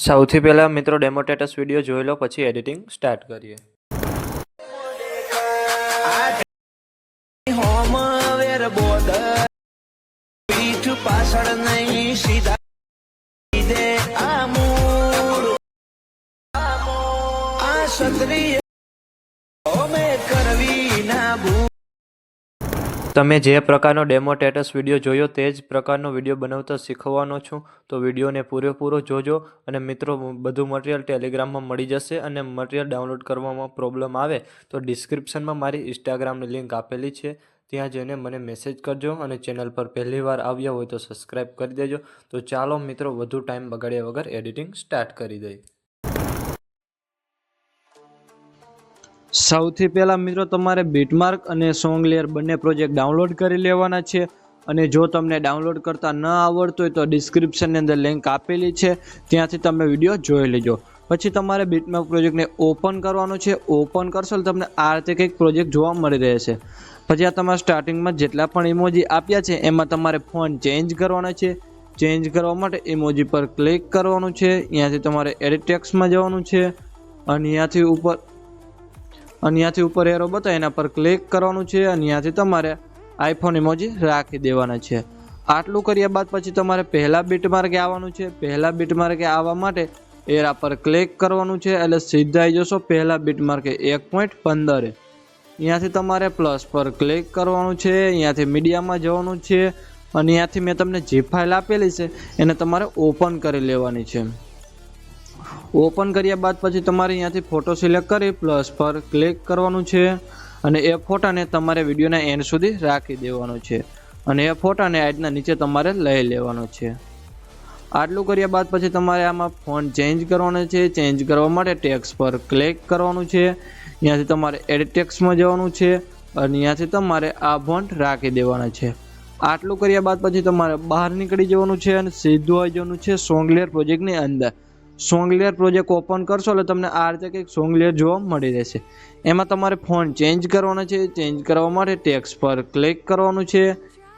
સૌથી પહેલાં મિત્રો ડેમો સ્ટેટસ વિડીયો જોઈ લો, પછી એડિટિંગ સ્ટાર્ટ કરીએ. તમે જે પ્રકારનો ડેમો સ્ટેટસ વિડીયો જોયો તે જ પ્રકારનો વિડીયો બનાવતા શીખવાનો છું, તો વિડીયોને પૂરેપૂરો જોજો. અને મિત્રો, બધું મટીરિયલ ટેલિગ્રામમાં મળી જશે. અને મટીરિયલ ડાઉનલોડ કરવામાં પ્રોબ્લેમ આવે તો ડિસ્ક્રિપ્શનમાં મારી ઇન્સ્ટાગ્રામની લિંક આપેલી છે, ત્યાં જઈને મને મેસેજ કરજો. અને ચેનલ પર પહેલી વાર આવ્યા હોય તો સબસ્ક્રાઈબ કરી દેજો. તો ચાલો મિત્રો, વધુ ટાઈમ બગાડ્યા વગર એડિટિંગ સ્ટાર્ટ કરી દઈએ. સૌથી પહેલાં મિત્રો, તમારે બીટમાર્ક અને સોંગ લેયર બંને પ્રોજેક્ટ ડાઉનલોડ કરી લેવાના છે. અને જો તમને ડાઉનલોડ કરતા ન આવડતું હોય તો ડિસ્ક્રિપ્શનની અંદર લિંક આપેલી છે, ત્યાંથી તમે વિડીયો જોઈ લેજો. પછી તમારે બીટમાર્ક પ્રોજેક્ટને ઓપન કરવાનો છે. ઓપન કરશો તો તમને આ રીતે કંઈક પ્રોજેક્ટ જોવા મળી રહેશે. પછી આ તમારા સ્ટાર્ટિંગમાં જેટલા પણ ઇમોજી આપ્યા છે એમાં તમારે ફોન્ટ ચેન્જ કરવાના છે. ચેન્જ કરવા માટે ઇમોજી પર ક્લિક કરવાનું છે. અહીંયાથી તમારે એડિટ ટેક્સ્ટમાં જવાનું છે. અને અહીંયાથી ઉપર એરો બતાવે એના પર ક્લિક કરવાનું છે. અને અહીંયાથી તમારે આઈફોન ઇમોજી રાખી દેવાના છે. આટલું કર્યા બાદ પછી તમારે પહેલા બીટમાર્કે આવવાનું છે. પહેલા બીટમાર્કે આવવા માટે એરા પર ક્લિક કરવાનું છે, એટલે સીધા આવી જશો પહેલા બીટમાર્કે 1.15. અહીંયાથી તમારે પ્લસ પર ક્લિક કરવાનું છે. અહીંયાથી મીડિયામાં જવાનું છે. અને અહીંયાથી મેં તમને જે ફાઇલ આપેલી છે એને તમારે ઓપન કરી લેવાની છે. ઓપન કર્યા બાદ પછી તમારે અહીંયાથી ફોટો સિલેક્ટ કરી પ્લસ પર ક્લિક કરવાનું છે. અને એ ફોટાને તમારે વિડીયોના એન્ડ સુધી રાખી દેવાનો છે. અને એ ફોટાને આજના નીચે તમારે લઈ લેવાનો છે. આટલું કર્યા બાદ પછી તમારે આમાં ફોન્ટ ચેન્જ કરવાનો છે. ચેન્જ કરવા માટે ટેક્સ્ટ પર ક્લિક કરવાનું છે. અહીંયાથી તમારે એડિટ ટેક્સ્ટમાં જવાનું છે. અને અહીંયાથી તમારે આ ફોન્ટ રાખી દેવાના છે. આટલું કર્યા બાદ પછી તમારે બહાર નીકળી જવાનું છે અને સીધું આવી જવાનું છે સોંગ લેયર પ્રોજેક્ટની અંદર. સોંગ લેયર પ્રોજેક્ટ ઓપન કરશો એટલે તમને આ રીતે કંઈક સોંગ લેયર જોવા મળી રહેશે. એમાં તમારે ફોન્ટ ચેન્જ કરવાનો છે. ચેન્જ કરવા માટે ટેક્સ્ટ પર ક્લિક કરવાનું છે.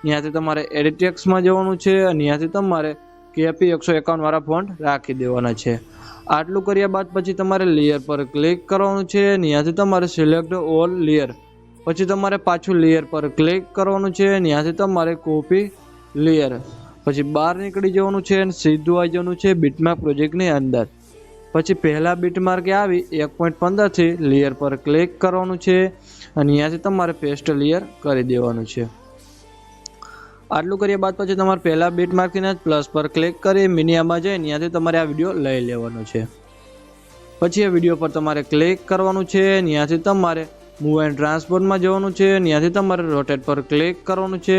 અહીંયાથી તમારે એડિટ ટેક્સ્ટમાં જવાનું છે. અને અહીંયાથી તમારે KP 151 વાળા ફોન્ટ રાખી દેવાના છે. આટલું કર્યા બાદ પછી તમારે લેયર પર ક્લિક કરવાનું છે. અહીંયાથી તમારે સિલેક્ટ ઓલ લેયર. પછી તમારે પાછું લેયર પર ક્લિક કરવાનું છે. અહીંયાથી તમારે કોપી લેયર. પછી બહાર નીકળી જવાનું છે અને સીધું આવી જવાનું છે બીટમાર્ક પ્રોજેક્ટની અંદર. પછી પહેલા બીટમાર્કે આવી 1.15 થી લેયર પર ક્લિક કરવાનું છે. અને અહીંયાથી તમારે પેસ્ટ લેયર કરી દેવાનું છે. આટલું કર્યા બાદ પછી તમારે પહેલા બીટમાર્કથી પ્લસ પર ક્લિક કરી મીડિયામાં જઈને અહીંયાથી તમારે આ વિડીયો લઈ લેવાનો છે. પછી આ વિડીયો પર તમારે ક્લિક કરવાનું છે. અહીંયાથી તમારે મૂવ એન્ડ ટ્રાન્સપોર્ટમાં જવાનું છે. અહીંયાથી તમારે રોટેટ પર ક્લિક કરવાનું છે.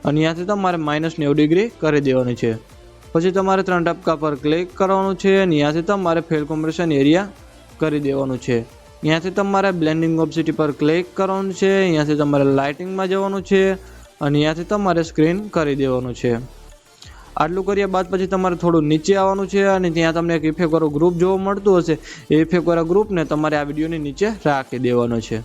અને અહીંયાથી તમારે -90 ડિગ્રી કરી દેવાની છે. પછી તમારે 3 ટપકા પર ક્લિક કરવાનું છે. અહીંયાથી તમારે ફેલ કોમ્પ્રેશન એરિયા કરી દેવાનું છે. અહીંયાથી તમારે બ્લેન્ડિંગ ઓપ્સિટી પર ક્લિક કરવાનું છે. અહીંયાથી તમારે લાઇટિંગમાં જવાનું છે. અને અહીંયાથી તમારે સ્ક્રીન કરી દેવાનું છે. આટલું કર્યા બાદ પછી તમારે થોડું નીચે આવવાનું છે. અને ત્યાં તમને એક ઇફેક્ટ વાળું ગ્રુપ જોવા મળતું હશે. એ ઇફેક્ટ વાળા ગ્રુપને તમારે આ વિડીયોની નીચે રાખી દેવાનો છે.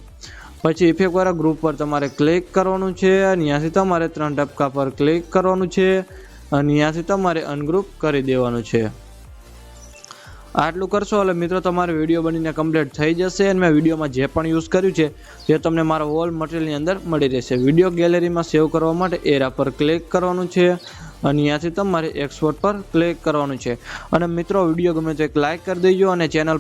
પછી ઇફેક્ટ વાળા ગ્રુપ પર તમારે ક્લિક કરવાનું છે. અને અહીંયાથી તમારે 3 ટપકા પર ક્લિક કરવાનું છે. અને અહીંયાથી તમારે અનગ્રુપ કરી દેવાનું છે. આટલું કરશો એટલે મિત્રો તમારે વિડીયો બનીને કમ્પ્લીટ થઈ જશે. અને મેં વિડીયોમાં જે પણ યુઝ કર્યું છે તે તમને મારા હોલ મટીરિયલની અંદર મળી રહેશે. વિડીયો ગેલેરીમાં સેવ કરવા માટે એરા પર ક્લિક કરવાનું છે. અને અહીંયાથી તમારે એક્સપોર્ટ પર ક્લિક કરવાનું છે. અને મિત્રો, વિડીયો ગમે તો એક લાઇક કરી દેજો. અને ચેનલ